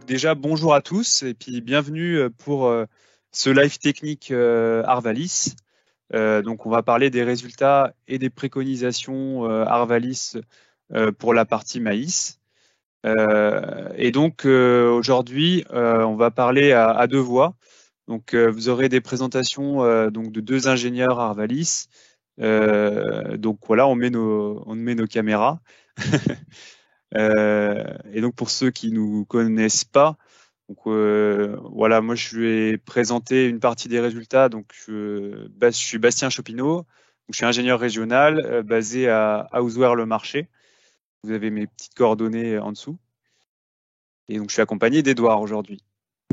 déjà, bonjour à tous et puis bienvenue pour ce live technique Arvalis. Donc, on va parler des résultats et des préconisations Arvalis pour la partie maïs. Et donc, aujourd'hui, on va parler à deux voix. Donc, vous aurez des présentations donc de deux ingénieurs Arvalis. Donc, voilà, on met nos caméras. Et donc pour ceux qui nous connaissent pas, donc voilà, moi je vais présenter une partie des résultats. Donc je suis Bastien Chopineau, donc, je suis ingénieur régional basé à Auzouer-le-Marché. Vous avez mes petites coordonnées en dessous. Et donc je suis accompagné d'Edouard aujourd'hui.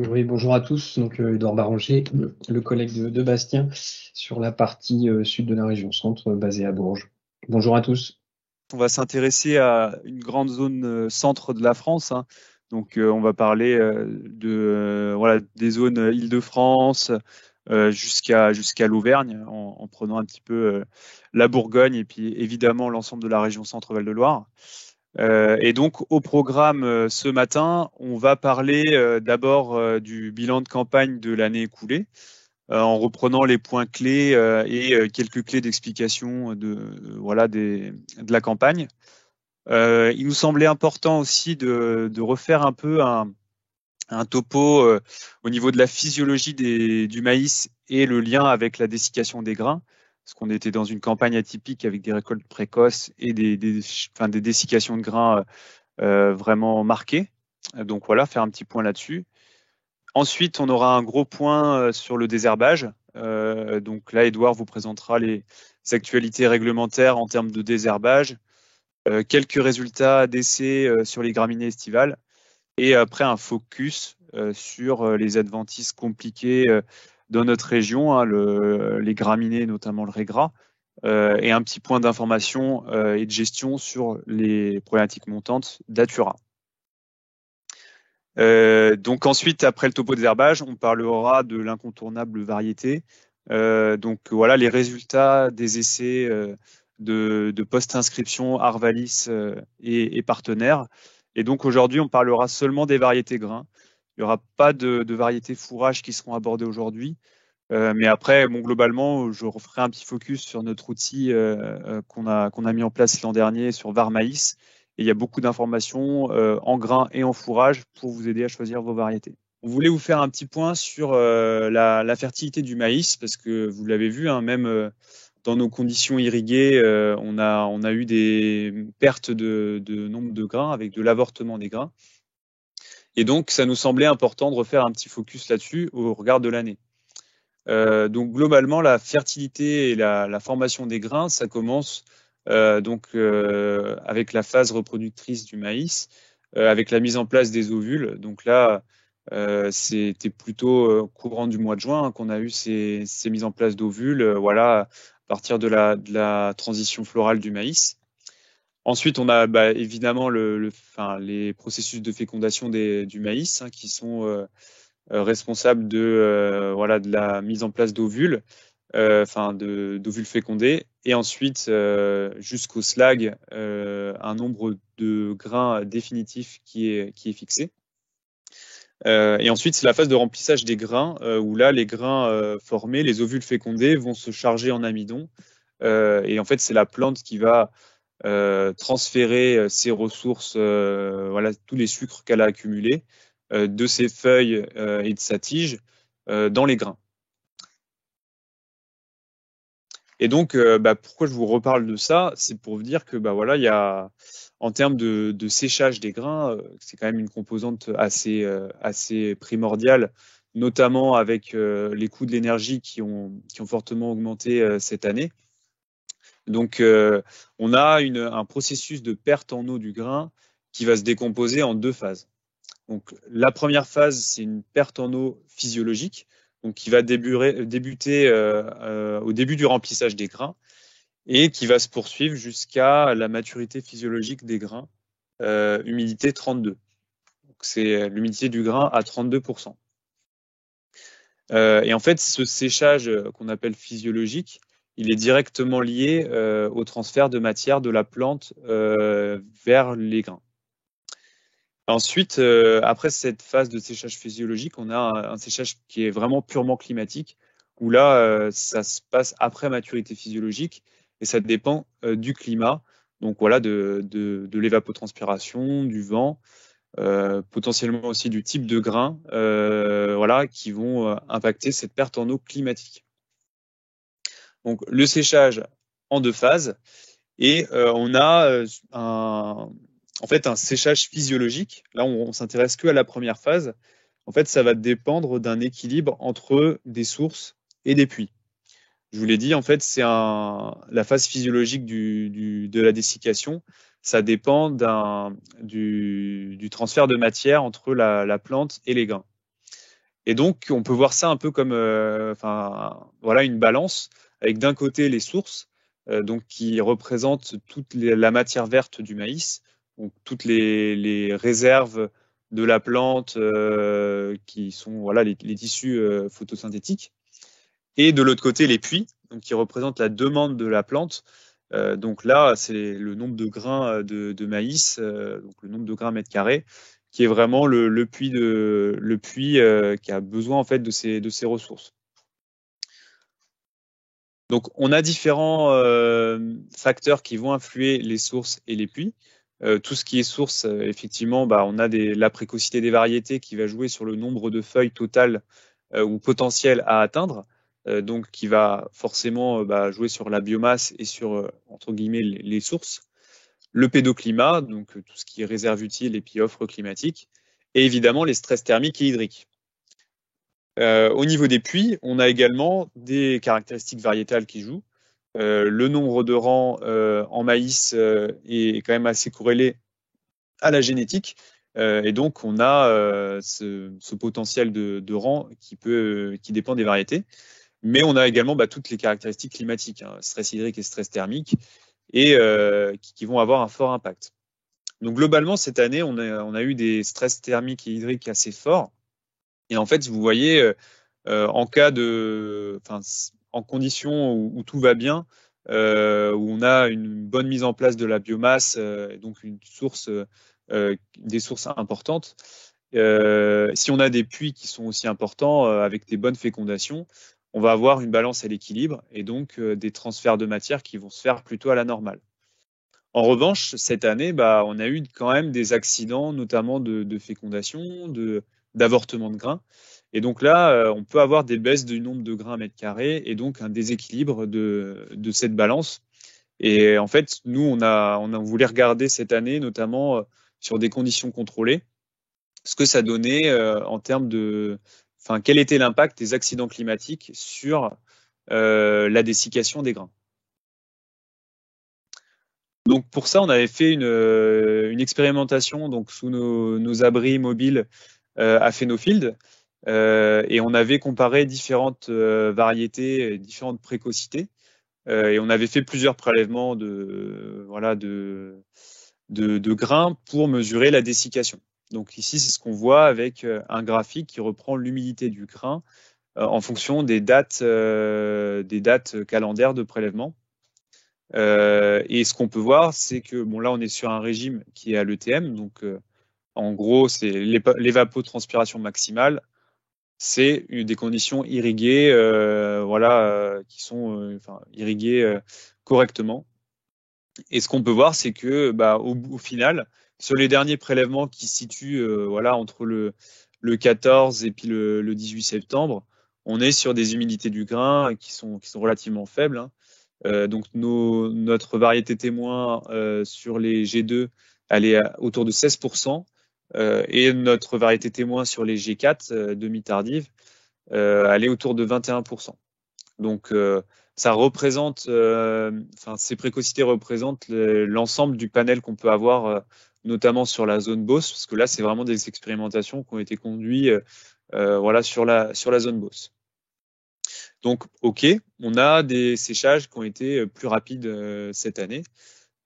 Oui, bonjour à tous. Donc, Edouard Baranger, le collègue de Bastien, sur la partie sud de la région centre, basée à Bourges. Bonjour à tous. On va s'intéresser à une grande zone centre de la France, hein. Donc on va parler voilà, des zones Île-de-France jusqu'à l'Auvergne, en prenant un petit peu la Bourgogne et puis évidemment l'ensemble de la région Centre-Val de Loire. Et donc au programme ce matin, on va parler d'abord du bilan de campagne de l'année écoulée, en reprenant les points clés et quelques clés d'explication voilà, de la campagne. Il nous semblait important aussi de refaire un peu un topo au niveau de la physiologie du maïs et le lien avec la dessiccation des grains, parce qu'on était dans une campagne atypique avec des récoltes précoces et des dessiccations de grains vraiment marquées. Donc voilà, faire un petit point là-dessus. Ensuite, on aura un gros point sur le désherbage. Donc là, Edouard vous présentera les actualités réglementaires en termes de désherbage, quelques résultats d'essais sur les graminées estivales, et après un focus sur les adventices compliqués dans notre région, hein, les graminées, notamment le régras, et un petit point d'information et de gestion sur les problématiques montantes d'Atura. Donc ensuite, après le topo désherbage, on parlera de l'incontournable variété. Donc voilà les résultats des essais de post-inscription Arvalis et partenaires. Et donc aujourd'hui, on parlera seulement des variétés grains. Il n'y aura pas de variétés fourrage qui seront abordées aujourd'hui. Mais après, bon, globalement, je referai un petit focus sur notre outil qu'on a mis en place l'an dernier sur VAR Maïs. Et il y a beaucoup d'informations en grains et en fourrage pour vous aider à choisir vos variétés. On voulait vous faire un petit point sur la fertilité du maïs, parce que vous l'avez vu, hein, même dans nos conditions irriguées, on a eu des pertes de nombre de grains avec de l'avortement des grains. Et donc, ça nous semblait important de refaire un petit focus là-dessus au regard de l'année. Donc globalement, la fertilité et la formation des grains, ça commence avec la phase reproductrice du maïs, avec la mise en place des ovules. Donc là, c'était plutôt courant du mois de juin, hein, qu'on a eu ces mises en place d'ovules, voilà, à partir de la transition florale du maïs. Ensuite, on a évidemment les processus de fécondation du maïs, hein, qui sont responsable voilà, de la mise en place d'ovules, d'ovules fécondés, et ensuite jusqu'au slag, un nombre de grains définitif qui est fixé. Et ensuite, c'est la phase de remplissage des grains, où là, les grains formés, les ovules fécondés, vont se charger en amidon. Et en fait, c'est la plante qui va transférer ses ressources, voilà, tous les sucres qu'elle a accumulés, de ses feuilles et de sa tige dans les grains. Et donc, pourquoi je vous reparle de ça, c'est pour vous dire que voilà, il y a, en termes de séchage des grains, c'est quand même une composante assez primordiale, notamment avec les coûts de l'énergie qui ont fortement augmenté cette année. Donc, on a un processus de perte en eau du grain qui va se décomposer en deux phases. Donc, la première phase, c'est une perte en eau physiologique, donc qui va débuter au début du remplissage des grains et qui va se poursuivre jusqu'à la maturité physiologique des grains, humidité 32. Donc, c'est l'humidité du grain à 32%. Et en fait, ce séchage qu'on appelle physiologique, il est directement lié au transfert de matière de la plante vers les grains. Ensuite, après cette phase de séchage physiologique, on a un séchage qui est vraiment purement climatique, où là, ça se passe après maturité physiologique et ça dépend du climat, donc voilà, de l'évapotranspiration, du vent, potentiellement aussi du type de grain, voilà, qui vont impacter cette perte en eau climatique. Donc le séchage en 2 phases et on a en fait un séchage physiologique. Là, on s'intéresse que à la première phase. En fait, ça va dépendre d'un équilibre entre des sources et des puits. Je vous l'ai dit, en fait, c'est la phase physiologique de la dessiccation. Ça dépend du transfert de matière entre la plante et les grains. Et donc, on peut voir ça un peu comme voilà, une balance avec d'un côté les sources, donc qui représentent toute la matière verte du maïs, donc toutes les réserves de la plante qui sont voilà, les tissus photosynthétiques. Et de l'autre côté, les puits, donc qui représentent la demande de la plante. Donc là, c'est le nombre de grains de maïs, donc le nombre de grains mètre carré, qui est vraiment le puits qui a besoin en fait de ces ressources. Donc on a différents facteurs qui vont influer les sources et les puits. Tout ce qui est source, effectivement, on a la précocité des variétés qui va jouer sur le nombre de feuilles totales ou potentielles à atteindre, donc qui va forcément jouer sur la biomasse et sur, entre guillemets, les sources. Le pédoclimat, donc tout ce qui est réserve utile et puis offre climatique, et évidemment les stress thermiques et hydriques. Au niveau des puits, on a également des caractéristiques variétales qui jouent. Le nombre de rangs en maïs est quand même assez corrélé à la génétique. Et donc, on a ce potentiel de rang qui dépend des variétés. Mais on a également toutes les caractéristiques climatiques, hein, stress hydrique et stress thermique, et qui vont avoir un fort impact. Donc, globalement, cette année, on a eu des stress thermiques et hydriques assez forts. Et en fait, vous voyez, en cas en conditions où tout va bien, où on a une bonne mise en place de la biomasse, et donc des sources importantes. Si on a des puits qui sont aussi importants, avec des bonnes fécondations, on va avoir une balance à l'équilibre et donc des transferts de matière qui vont se faire plutôt à la normale. En revanche, cette année, on a eu quand même des accidents, notamment de fécondation, d'avortement de grains. Et donc là, on peut avoir des baisses du nombre de grains à mètre carré et donc un déséquilibre de cette balance. Et en fait, nous, on a voulu regarder cette année, notamment sur des conditions contrôlées, ce que ça donnait en termes quel était l'impact des accidents climatiques sur la dessiccation des grains. Donc pour ça, on avait fait une expérimentation donc sous nos abris mobiles à Fennofield et on avait comparé différentes variétés, différentes précocités et on avait fait plusieurs prélèvements de grains pour mesurer la dessiccation. Donc ici, c'est ce qu'on voit avec un graphique qui reprend l'humidité du grain en fonction des dates calendaires de prélèvement. Et ce qu'on peut voir, c'est que là, on est sur un régime qui est à l'ETM, donc en gros, c'est l'évapotranspiration maximale. C'est des conditions irriguées, qui sont irriguées correctement. Et ce qu'on peut voir, c'est que au final, sur les derniers prélèvements qui se situent entre le 14 et puis le 18 septembre, on est sur des humidités du grain qui sont relativement faibles, hein. Donc notre variété témoin sur les G2, elle est autour de 16%, et notre variété témoin sur les G4 demi-tardive, elle est autour de 21%. Donc ça représente, ces précocités représentent l'ensemble du panel qu'on peut avoir, notamment sur la zone Beauce, parce que là c'est vraiment des expérimentations qui ont été conduites sur la zone Beauce. Donc, OK, on a des séchages qui ont été plus rapides cette année.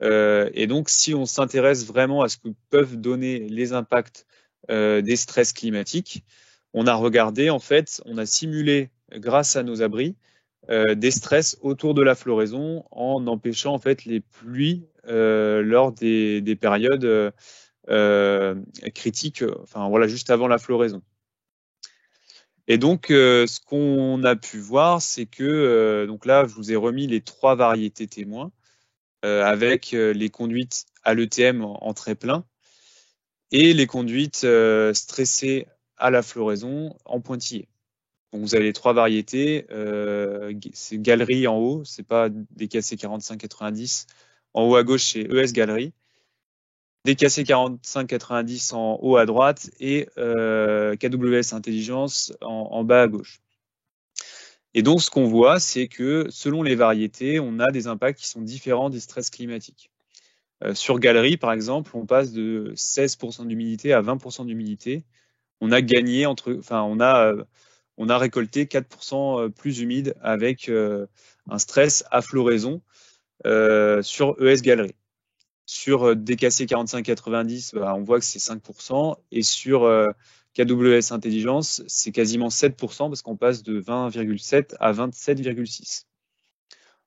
Et donc, si on s'intéresse vraiment à ce que peuvent donner les impacts des stress climatiques, on a regardé, en fait, on a simulé, grâce à nos abris, des stress autour de la floraison en empêchant en fait les pluies lors des périodes critique, enfin voilà, juste avant la floraison. Et donc, ce qu'on a pu voir, c'est que, donc là, je vous ai remis les 3 variétés témoins avec les conduites à l'ETM en très plein et les conduites stressées à la floraison en pointillé. Donc vous avez les 3 variétés, c'est Galerie en haut, c'est pas DKC 4590. En haut à gauche, c'est ES Galerie. DKC 4590 en haut à droite et KWS Intelligence en bas à gauche. Et donc, ce qu'on voit, c'est que selon les variétés, on a des impacts qui sont différents des stress climatiques. Sur Galerie, par exemple, on passe de 16% d'humidité à 20% d'humidité. On a gagné on a récolté 4% plus humide avec un stress à floraison sur ES Galerie. Sur DKC 4590, on voit que c'est 5%. Et sur KWS Intelligence, c'est quasiment 7% parce qu'on passe de 20,7 à 27,6.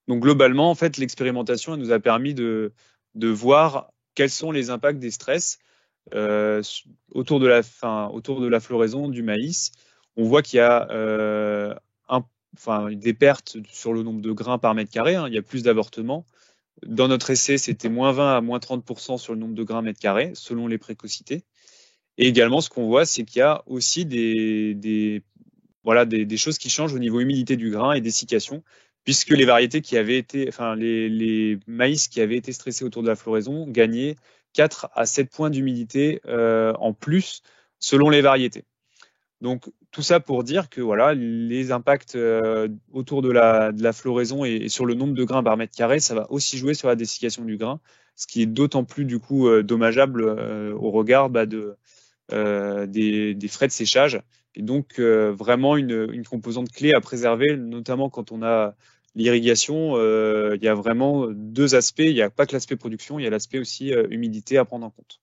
Donc globalement, en fait, l'expérimentation nous a permis de voir quels sont les impacts des stress autour de la floraison du maïs. On voit qu'il y a des pertes sur le nombre de grains par mètre carré. Il y a plus d'avortements. Dans notre essai, c'était moins 20 à moins 30% sur le nombre de grains mètre carré, selon les précocités. Et également, ce qu'on voit, c'est qu'il y a aussi des choses qui changent au niveau humidité du grain et dessiccation, puisque les variétés qui avaient été, les maïs qui avaient été stressés autour de la floraison gagnaient 4 à 7 points d'humidité en plus selon les variétés. Donc tout ça pour dire que voilà, les impacts autour de la floraison et sur le nombre de grains par mètre carré, ça va aussi jouer sur la dessiccation du grain, ce qui est d'autant plus du coup dommageable au regard des frais de séchage. Et donc vraiment une composante clé à préserver, notamment quand on a l'irrigation. Il y a vraiment 2 aspects. Il n'y a pas que l'aspect production, il y a l'aspect aussi humidité à prendre en compte.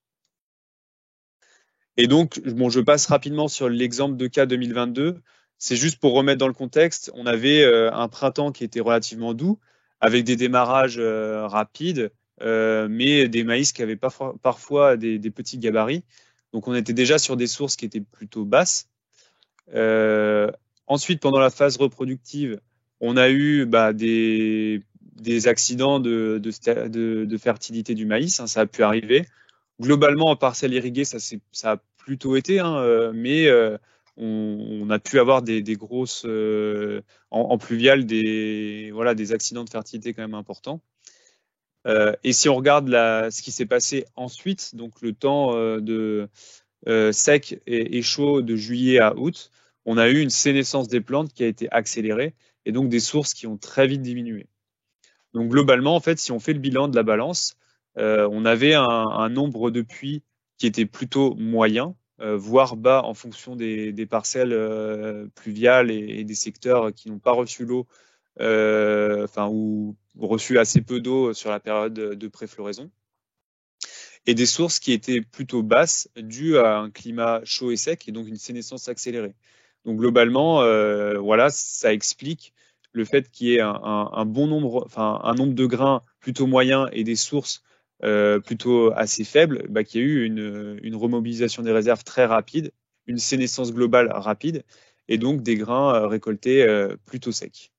Et donc, bon, je passe rapidement sur l'exemple de cas 2022. C'est juste pour remettre dans le contexte. On avait un printemps qui était relativement doux, avec des démarrages rapides, mais des maïs qui avaient parfois des petits gabarits. Donc, on était déjà sur des sources qui étaient plutôt basses. Ensuite, pendant la phase reproductive, on a eu des accidents de fertilité du maïs. Ça a pu arriver. Globalement, en parcelle irriguée, ça a plutôt été, mais on a pu avoir des grosses en pluvial, des accidents de fertilité quand même importants. Et si on regarde ce qui s'est passé ensuite, donc le temps sec et chaud de juillet à août, on a eu une sénescence des plantes qui a été accélérée et donc des sources qui ont très vite diminué. Donc globalement, en fait, si on fait le bilan de la balance, on avait un nombre de puits qui était plutôt moyen, voire bas en fonction des parcelles pluviales et des secteurs qui n'ont pas reçu l'eau, ou reçu assez peu d'eau sur la période de pré-floraison. Et des sources qui étaient plutôt basses dues à un climat chaud et sec et donc une sénescence accélérée. Donc globalement, ça explique le fait qu'il y ait un bon nombre, un nombre de grains plutôt moyen et des sources plutôt assez faibles, qu'il y a eu une remobilisation des réserves très rapide, une sénescence globale rapide et donc des grains récoltés plutôt secs.